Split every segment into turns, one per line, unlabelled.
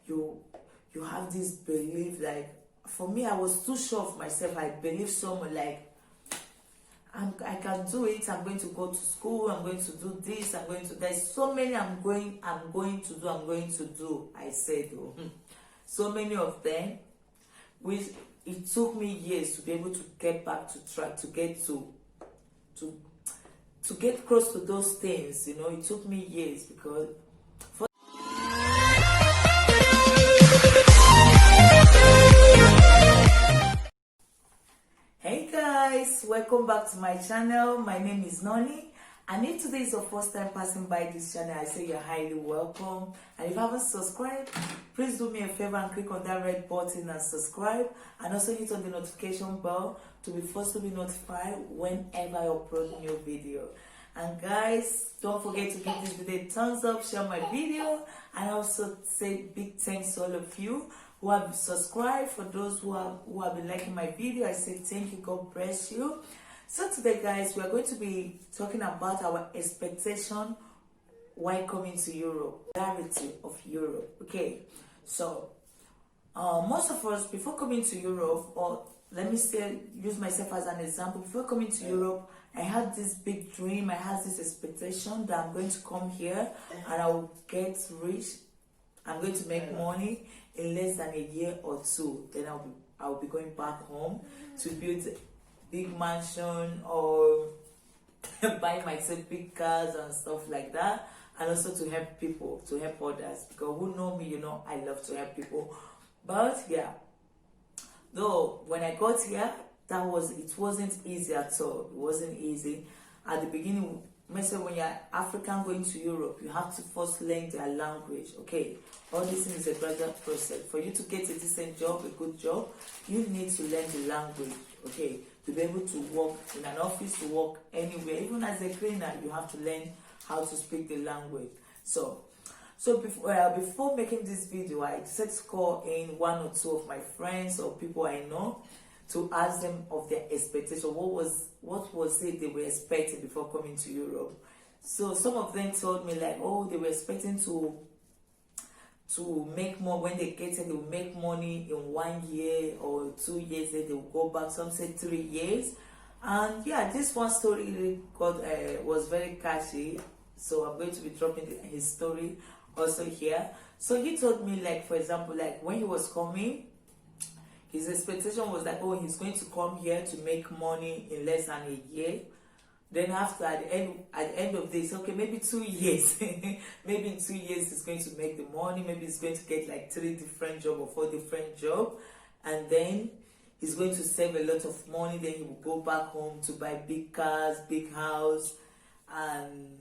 you have this belief. Like for me, I was too sure of myself. I believe so much, like I can do it. I'm going to go to school. I'm going to do this. There's so many I'm going to do. I said, oh, so many of them, which it took me years to be able to get back to track, to get to get close to those things. You know, it took me years because. Hey guys, welcome back to my channel. My name is Noni, and if today is your first time passing by this channel, I say you're highly welcome. And if you haven't subscribed, please do me a favor and click on that red button and subscribe, and also hit on the notification bell to be first to be notified whenever I upload a new video. And guys, don't forget to give this video a thumbs up, share my video, and also say big thanks to all of you who have subscribed. For those who have been liking my video, I say thank you, God bless you. So today guys, we are going to be talking about our expectation while coming to Europe, clarity of Europe. Okay, so most of us, before coming to Europe, or let me say, use myself as an example, before coming to Europe, I had this big dream, I had this expectation that I'm going to come here and I will get rich, I'm going to make money in less than a year or two. Then I'll be going back home to build a big mansion or buy myself big cars and stuff like that, and also to help people, to help others, because who know me, you know I love to help people. But yeah, though when I got here, it wasn't easy at all. It wasn't easy at the beginning. When you're African going to Europe, you have to first learn their language. Okay, all this is a gradual process. For you to get a decent job, a good job, you need to learn the language. Okay, to be able to work in an office, to work anywhere, even as a cleaner, you have to learn how to speak the language. So before making this video, I decided to call in one or two of my friends or people I know to ask them of their expectation. What was it they were expecting before coming to Europe? So some of them told me like, oh, they were expecting to make more. When they get here, they will make money in 1 year or 2 years, then they will go back. Some said 3 years. And yeah, this one story really was very catchy, so I'm going to be dropping his story also here. So he told me, like, for example, like when he was coming, his expectation was that, oh, he's going to come here to make money in less than a year. Then after, at the end of this, okay, maybe 2 years. Maybe in 2 years he's going to make the money. Maybe he's going to get like 3 different jobs or 4 different jobs. And then he's going to save a lot of money. Then he will go back home to buy big cars, big house, and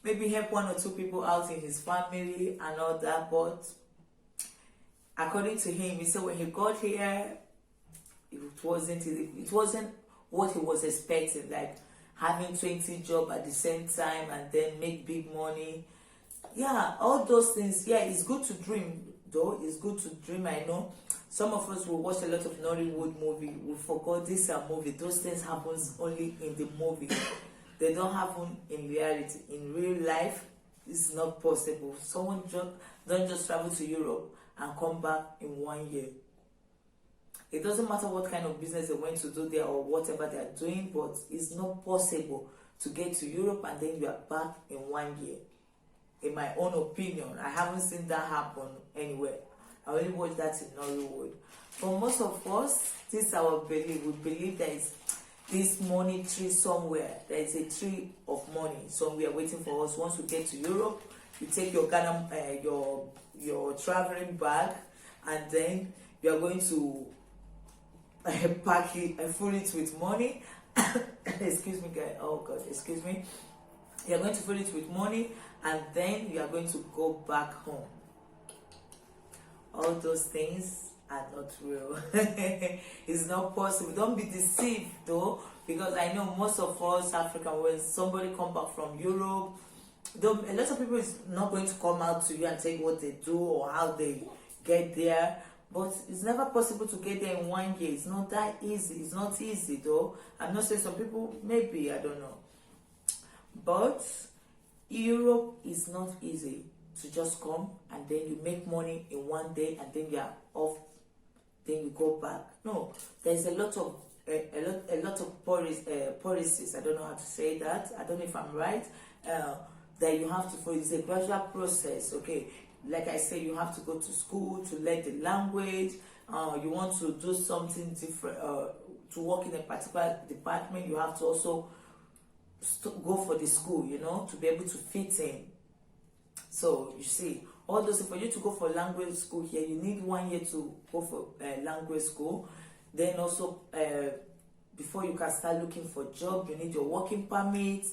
maybe help 1 or 2 people out in his family and all that. But according to him, he said when he got here, it wasn't what he was expecting, like having 20 jobs at the same time and then make big money. Yeah, all those things. Yeah, it's good to dream, though. It's good to dream. I know some of us will watch a lot of Nollywood movie. We forgot this are movie. Those things happens only in the movie. They don't happen in reality. In real life, it's not possible. Someone don't just travel to Europe and come back in 1 year. It doesn't matter what kind of business they went to do there or whatever they are doing, but it's not possible to get to Europe and then you are back in 1 year. In my own opinion, I haven't seen that happen anywhere. I only watched that in Nollywood. For most of us, this is our belief. We believe there is this money tree somewhere. There is a tree of money somewhere waiting for us. Once we get to Europe, you take your Ghana, your traveling bag, and then you are going to pack it, fill it with money. Excuse me, guys. Oh God, excuse me. You are going to fill it with money, and then you are going to go back home. All those things are not real. It's not possible. Don't be deceived though, because I know most of us African, when somebody come back from Europe, though a lot of people is not going to come out to you and tell you what they do or how they get there. But it's never possible to get there in 1 year. It's not that easy. It's not easy though. I'm not saying some people, maybe, I don't know. But Europe is not easy to just come and then you make money in one day and then you are off, then you go back. No, there's a lot of policies. I don't know how to say that. I don't know if I'm right. That you have to follow. It's a gradual process. Okay, like I said, you have to go to school to learn the language. You want to do something different, to work in a particular department, you have to also go for the school, you know, to be able to fit in. So you see, all those, for you to go for language school here, you need 1 year to go for language school. Then also, before you can start looking for a job, you need your working permit.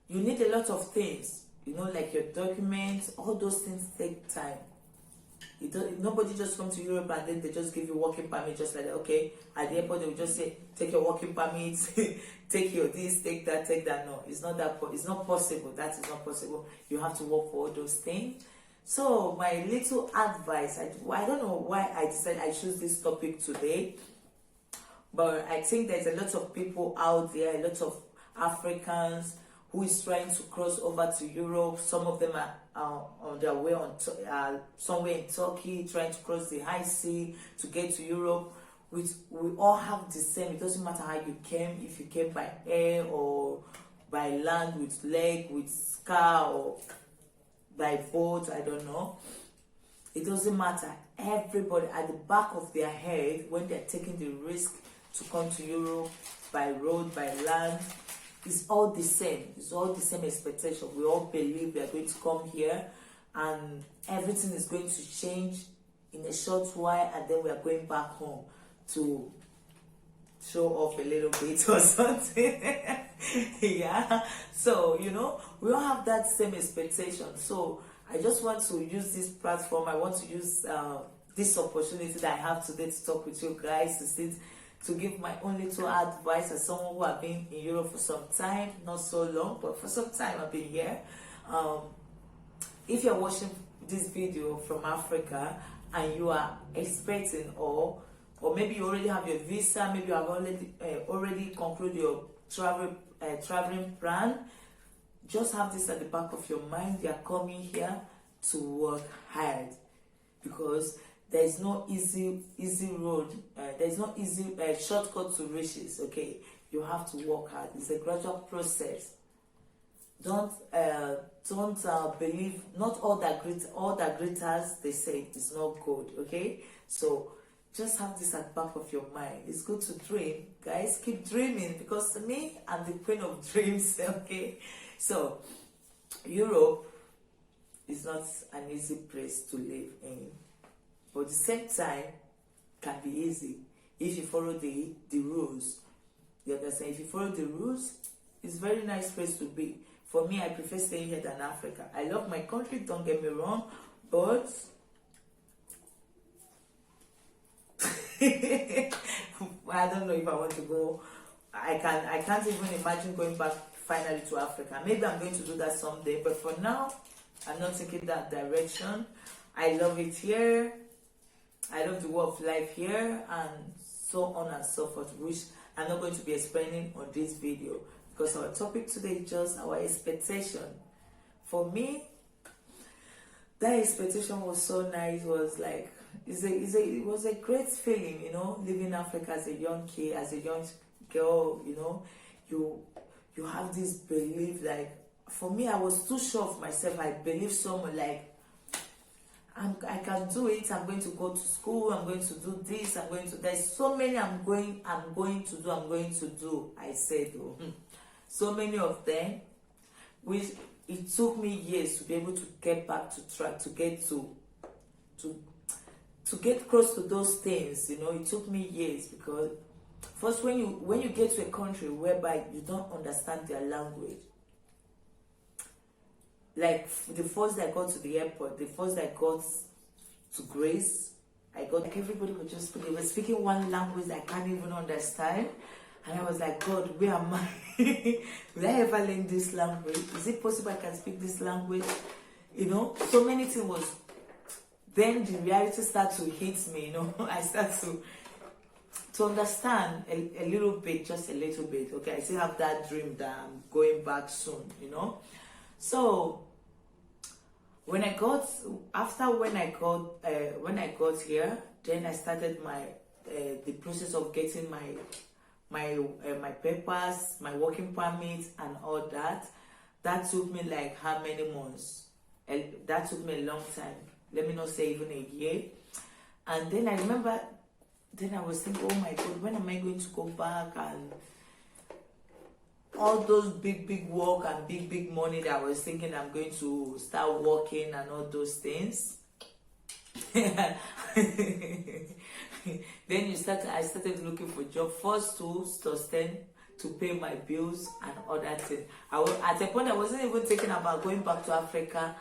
You need a lot of things, you know, like your documents. All those things take time. Nobody just comes to Europe and then they just give you working permit just like that. Okay, at the airport they will just say, take your working permit, take your this, take that, take that. No, it's not that. It's not possible. That is not possible. You have to work for all those things. So my little advice, I don't know why I decided I choose this topic today, but I think there's a lot of people out there, a lot of Africans who is trying to cross over to Europe. Some of them are on their way somewhere in Turkey, trying to cross the high sea to get to Europe. We all have the same. It doesn't matter how you came, if you came by air or by land, with leg, with car, or by boat, I don't know. It doesn't matter. Everybody at the back of their head, when they're taking the risk to come to Europe by road, by land, it's all the same. It's all the same expectation. We all believe we are going to come here and everything is going to change in a short while, and then we are going back home to show off a little bit or something. Yeah. So, you know, we all have that same expectation. So I just want to use this platform. I want to use this opportunity that I have today to talk with you guys, to give my own little advice as someone who have been in Europe for some time, not so long, but for some time I've been here. If you're watching this video from Africa and you are expecting, or maybe you already have your visa, maybe you have already concluded your traveling plan, just have this at the back of your mind. You are coming here to work hard, because there is no easy road. There is no easy shortcut to riches. Okay, you have to work hard. It's a gradual process. Don't believe not all that glitters they say is not good. Okay, so just have this at the back of your mind. It's good to dream, guys. Keep dreaming, because me, I'm the queen of dreams. Okay, so Europe is not an easy place to live in. But at the same time, can be easy if you follow the rules. You understand? If you follow the rules, it's a very nice place to be. For me, I prefer staying here than Africa. I love my country, don't get me wrong, but I don't know if I want to go. I can't even imagine going back finally to Africa. Maybe I'm going to do that someday, but for now, I'm not taking that direction. I love it here. I love the way of life here, and so on and so forth, which I'm not going to be explaining on this video, because our topic today is just our expectation. For me, that expectation was so nice. It was like, it was a great feeling, you know, living in Africa as a young kid, as a young girl. You know, you have this belief. Like, for me, I was too sure of myself. I believe so much, like, I can do it. I'm going to go to school. I'm going to do this. There's so many I'm going to do. I said, so many of them, which it took me years to be able to get back to track, to get close to those things. You know, it took me years, because first, when you get to a country whereby you don't understand their language. Like, the first I got to the airport, the first I got to Grace, like, everybody they were speaking one language I can't even understand. And I was like, God, where am I? Will I ever learn this language? Is it possible I can speak this language? You know, so many things was, then the reality started to hit me, you know. I started to understand a little bit, just a little bit. Okay, I still have that dream that I'm going back soon, you know. So when I got here, then I started the process of getting my papers, my working permit, and all that. That took me like how many months? That took me a long time. Let me not say even a year. And then I remember, then I was thinking, oh my God, when am I going to go back? And all those big work and big money that I was thinking I'm going to start working and all those things. Then I started looking for job first to sustain, to pay my bills and other things. At a point I wasn't even thinking about going back to Africa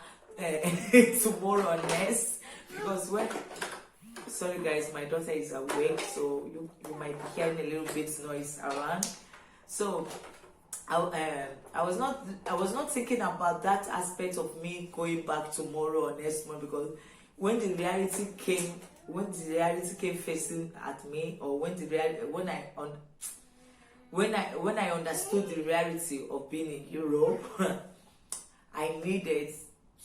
tomorrow or next, because sorry guys, my daughter is awake, so you might be hearing a little bit noise around. So I was not thinking about that aspect of me going back tomorrow or next month, because when the reality came facing at me, or when I understood the reality of being in Europe, I needed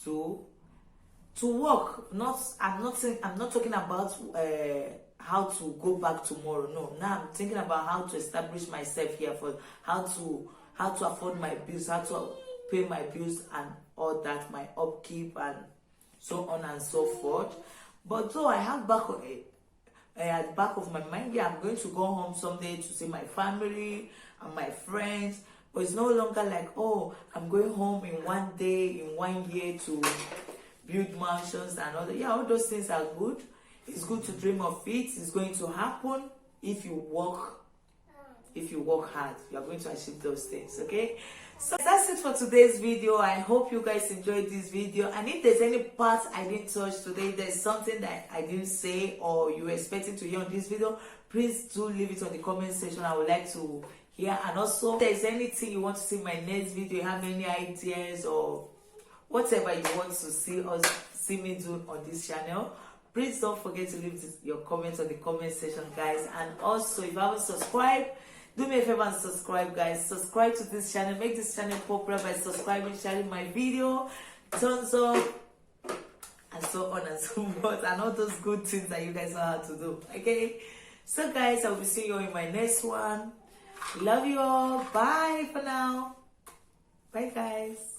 to work. I'm not talking about how to go back tomorrow. No, now I'm thinking about how to establish myself here, for how to afford my bills, how to pay my bills and all that, my upkeep and so on and so forth. But though I have at the back of my mind, yeah, I'm going to go home someday to see my family and my friends. But it's no longer like, oh, I'm going home in one day, in 1 year to build mansions and all that. Yeah, all those things are good. It's good to dream of it. It's going to happen if you work. If you work hard, you're going to achieve those things. Okay, so that's it for today's video. I hope you guys enjoyed this video, and if there's any part I didn't touch today, there's something that I didn't say or you're expecting to hear on this video, please do leave it on the comment section. I would like to hear. And also, if there's anything you want to see in my next video, you have any ideas or whatever you want to see me do on this channel, please don't forget to leave your comments on the comment section, guys. And also, if you haven't subscribed, do me a favor and subscribe, guys. Subscribe to this channel. Make this channel popular by subscribing, sharing my video, thumbs up, and so on and so forth, and all those good things that you guys know how to do. Okay, so guys, I will be seeing you in my next one. Love you all. Bye for now. Bye, guys.